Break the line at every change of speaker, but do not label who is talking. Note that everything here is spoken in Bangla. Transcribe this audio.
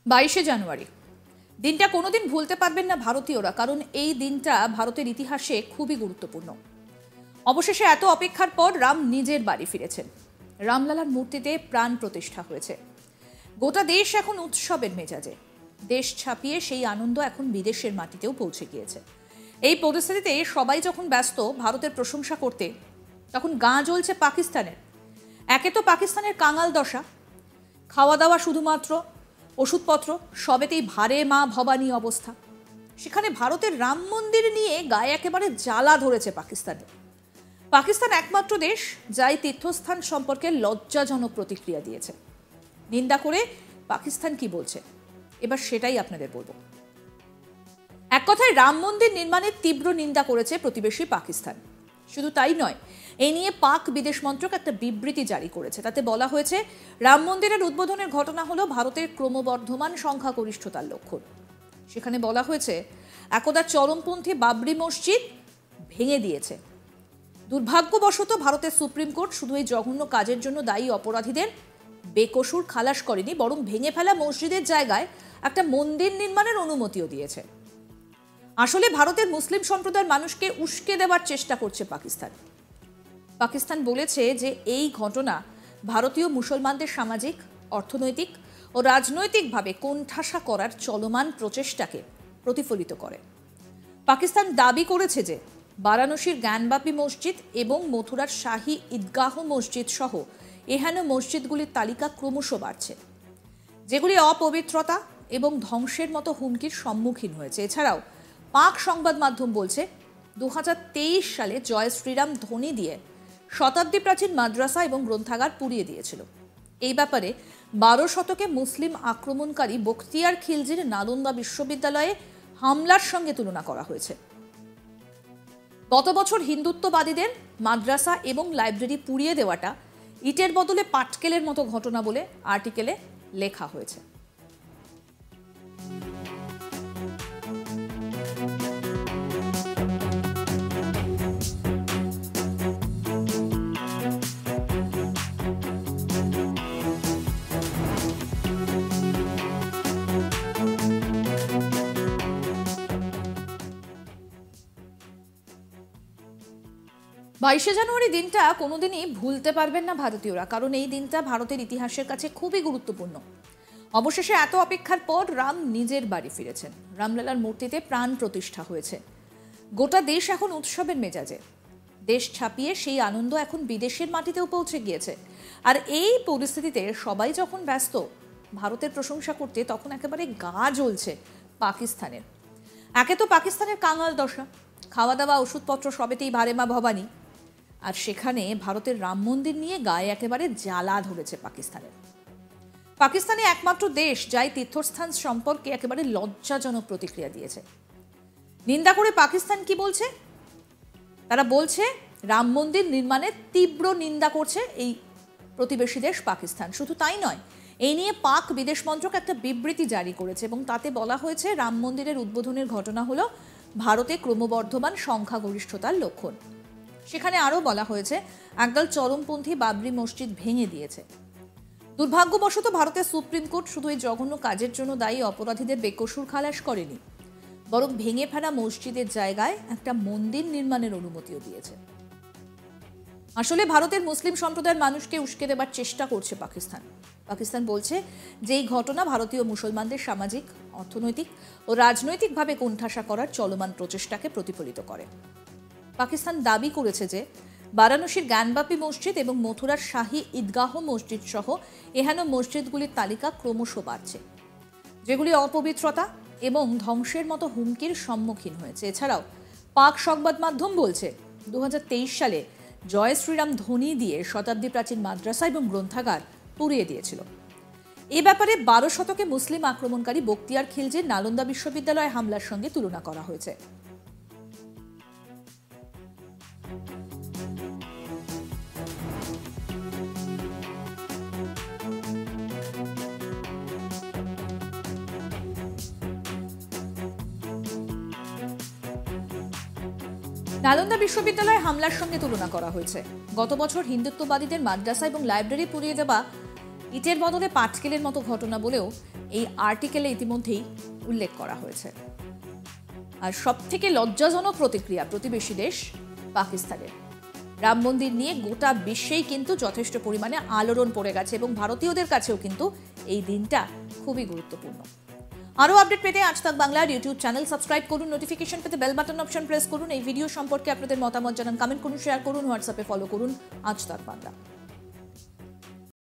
22 জানুয়ারি দিনটা কোনোদিন ভুলতে পারবেন না ভারতীয়রা, কারণ এই দিনটা ভারতের ইতিহাসে খুবই গুরুত্বপূর্ণ। অবশেষে এত অপেক্ষার পর রাম নিজের বাড়ি ফিরেছেন। রামলালার মূর্তিতে প্রাণ প্রতিষ্ঠা হয়েছে। গোটা দেশ এখন উৎসবের মেজাজে। দেশ ছাপিয়ে সেই আনন্দ এখন বিদেশের মাটিতেও পৌঁছে গিয়েছে। এই পরিস্থিতিতে সবাই যখন ব্যস্ত ভারতের প্রশংসা করতে, তখন গা জ্বলছে পাকিস্তানের। একে তো পাকিস্তানের কাঙাল দশা, খাওয়া দাওয়া শুধুমাত্র, ওষুধপত্র সবেতেই ভারে মা ভবানী অবস্থা। সেখানে ভারতের রাম মন্দির নিয়ে গায়ে একেবারে জ্বালা ধরেছে পাকিস্তানে। পাকিস্তান একমাত্র দেশ যা এই তীর্থস্থান সম্পর্কে লজ্জাজনক প্রতিক্রিয়া দিয়েছে। নিন্দা করে পাকিস্তান কি বলছে এবার সেটাই আপনাদের বলবো। এক কথায় রাম মন্দির নির্মাণের তীব্র নিন্দা করেছে প্রতিবেশী পাকিস্তান। শুধু তাই নয়, এই নিয়ে পাক বিদেশ মন্ত্রক একটা বিবৃতি জারি করেছে। তাতে বলা হয়েছে, রাম মন্দিরের উদ্বোধনের ঘটনা হলো ভারতের ক্রমবর্ধমান সংখ্যাগরিষ্ঠতার লক্ষণ। সেখানে বলা হয়েছে, একদা চরমপন্থী বাবরি মসজিদ ভেঙে দিয়েছে। দুর্ভাগ্যবশত ভারতের সুপ্রিম কোর্ট শুধু এই জঘন্য কাজের জন্য দায়ী অপরাধীদের বেকসুর খালাস করেনি, বরং ভেঙে ফেলা মসজিদের জায়গায় একটা মন্দির নির্মাণের অনুমতিও দিয়েছে। আসলে ভারতের মুসলিম সম্প্রদায়ের মানুষকে উস্কে দেওয়ার চেষ্টা করছে পাকিস্তান। পাকিস্তান বলেছে যে এই ঘটনা ভারতীয় মুসলমানদের সামাজিক, অর্থনৈতিক ও রাজনৈতিকভাবে কোণঠাসা করার চলমান প্রচেষ্টাকে প্রতিফলিত করে। পাকিস্তান দাবি করেছে যে বারাণসীর জ্ঞানবাপী মসজিদ এবং মথুরার শাহী ঈদগাহ মসজিদ সহ এহেন মসজিদগুলির তালিকা ক্রমশ বাড়ছে, যেগুলি অপবিত্রতা এবং ধ্বংসের মতো হুমকির সম্মুখীন হয়েছে। এছাড়াও পাক সংবাদ মাধ্যম বলছে, 2023 সালে জয় শ্রীরাম ধ্বনি দিয়ে শতাব্দী প্রাচীন মাদ্রাসা এবং গ্রন্থাগার পুড়িয়ে দিয়েছিল। এই ব্যাপারে 12 শতকে মুসলিম আক্রমণকারী বখতিয়ার খিলজির নালন্দা বিশ্ববিদ্যালয়ে হামলার সঙ্গে তুলনা করা হয়েছে। গত বছর হিন্দুত্ববাদীদের মাদ্রাসা এবং লাইব্রেরি পুড়িয়ে দেওয়াটা ইটের বদলে পাটকেলের মতো ঘটনা বলে আর্টিকেলে লেখা হয়েছে। জানুয়ারি দিনটা কোনোদিনই ভুলতে পারবেন না ভারতীয়রা, কারণ এই দিনটা ভারতের ইতিহাসের কাছে খুবই গুরুত্বপূর্ণ। অবশেষে এত অপেক্ষার পর রাম নিজের বাড়ি ফিরেছেন। রামলালার মূর্তিতে প্রাণ প্রতিষ্ঠা হয়েছে। গোটা দেশ এখন উৎসবের মেজাজে। দেশ ছাপিয়ে সেই আনন্দ এখন বিদেশের মাটিতেও পৌঁছে গিয়েছে। আর এই পরিস্থিতিতে সবাই যখন ব্যস্ত ভারতের প্রশংসা করতে, তখন একেবারে গা জ্বলছে পাকিস্তানের। একে তো পাকিস্তানের কাঙাল দশা, খাওয়া দাওয়া ওষুধপত্র সবেতেই ভারে মা ভবানী। আর সেখানে ভারতের রাম মন্দির নিয়ে গায়ে একেবারে জ্বালা ধরেছে পাকিস্তানের। পাকিস্তানে একমাত্র দেশ যাই তীর্থস্থান সম্পর্কে একেবারে লজ্জাজনক প্রতিক্রিয়া দিয়েছে। নিন্দা করে পাকিস্তান কি বলছে? তারা বলছে, রাম মন্দির নির্মাণের তীব্র নিন্দা করছে এই প্রতিবেশী দেশ পাকিস্তান। শুধু তাই নয়, এই নিয়ে পাক বিদেশ মন্ত্রক একটা বিবৃতি জারি করেছে এবং তাতে বলা হয়েছে, রাম মন্দিরের উদ্বোধনের ঘটনা হলো ভারতে ক্রমবর্ধমান সংখ্যাগরিষ্ঠতার লক্ষণ। সেখানে আরও বলা হয়েছে, একদল চরমপন্থী বাবরি মসজিদ ভেঙে দিয়েছে। দুর্ভাগ্যবশত ভারতের সুপ্রিম কোর্ট শুধু এই জঘন্য কাজের জন্য দায়ী অপরাধীদের বেকসুর খালাস করেনি, বরং ভেঙে ফেলা মসজিদের জায়গায় একটা মন্দির নির্মাণের অনুমতিও দিয়েছে। আসলে ভারতের মুসলিম সম্প্রদায়ের মানুষকে উস্কে দেবার চেষ্টা করছে পাকিস্তান বলছে যে এই ঘটনা ভারতীয় মুসলমানদের সামাজিক, অর্থনৈতিক ও রাজনৈতিকভাবে কোণঠাসা করার চলমান প্রচেষ্টাকে প্রতিফলিত করে। পাকিস্তান দাবি করেছে যে বারাণসীর জ্ঞানবাপী মসজিদ এবং মথুরার শাহী ঈদগাহ মসজিদ সহ এহেন মসজিদগুলির তালিকা ক্রমশ বাড়ছে, যেগুলি অপবিত্রতা এবং ধ্বংসের মতো হুমকির সম্মুখীন হয়েছে। এছাড়াও পাক সংবাদ মাধ্যম বলছে, 2023 সালে জয় শ্রীরাম ধ্বনি দিয়ে শতাব্দী প্রাচীন মাদ্রাসা এবং গ্রন্থাগার পুড়িয়ে দিয়েছিল। এ ব্যাপারে 12 শতকে মুসলিম আক্রমণকারী বখতিয়ার খিলজির নালন্দা বিশ্ববিদ্যালয়ে হামলার সঙ্গে তুলনা করা হয়েছে। নালন্দা বিশ্ববিদ্যালয়ে হামলার সঙ্গে তুলনা করা হয়েছে। গত বছর হিন্দুত্ববাদীদের মাদ্রাসা এবং লাইব্রেরি পুড়িয়ে দেওয়া ইটের বদলে পাটকেলের মতো ঘটনা বলেও এই আর্টিকেলে ইতিমধ্যেই উল্লেখ করা হয়েছে। আর সবথেকে লজ্জাজনক প্রতিক্রিয়া প্রতিবেশী দেশ পাকিস্তানের। রাম মন্দির নিয়ে গোটা বিশ্বেই কিন্তু যথেষ্ট পরিমাণে আলোড়ন পড়ে গেছে এবং ভারতীয়দের কাছেও কিন্তু এই দিনটা খুবই গুরুত্বপূর্ণ। আরও আপডেট পেতে আজ তাক বাংলার ইউটিউব চ্যানেল সাবস্ক্রাইব করুন, নোটিফিকেশন পেতে বেল বাটন অপশন প্রেস করুন। এই ভিডিও সম্পর্কে আপনাদের মতামত জানান, কমেন্ট করুন, শেয়ার করুন, হোয়াটসঅ্যাপে ফলো করুন আজ তাক বাংলা।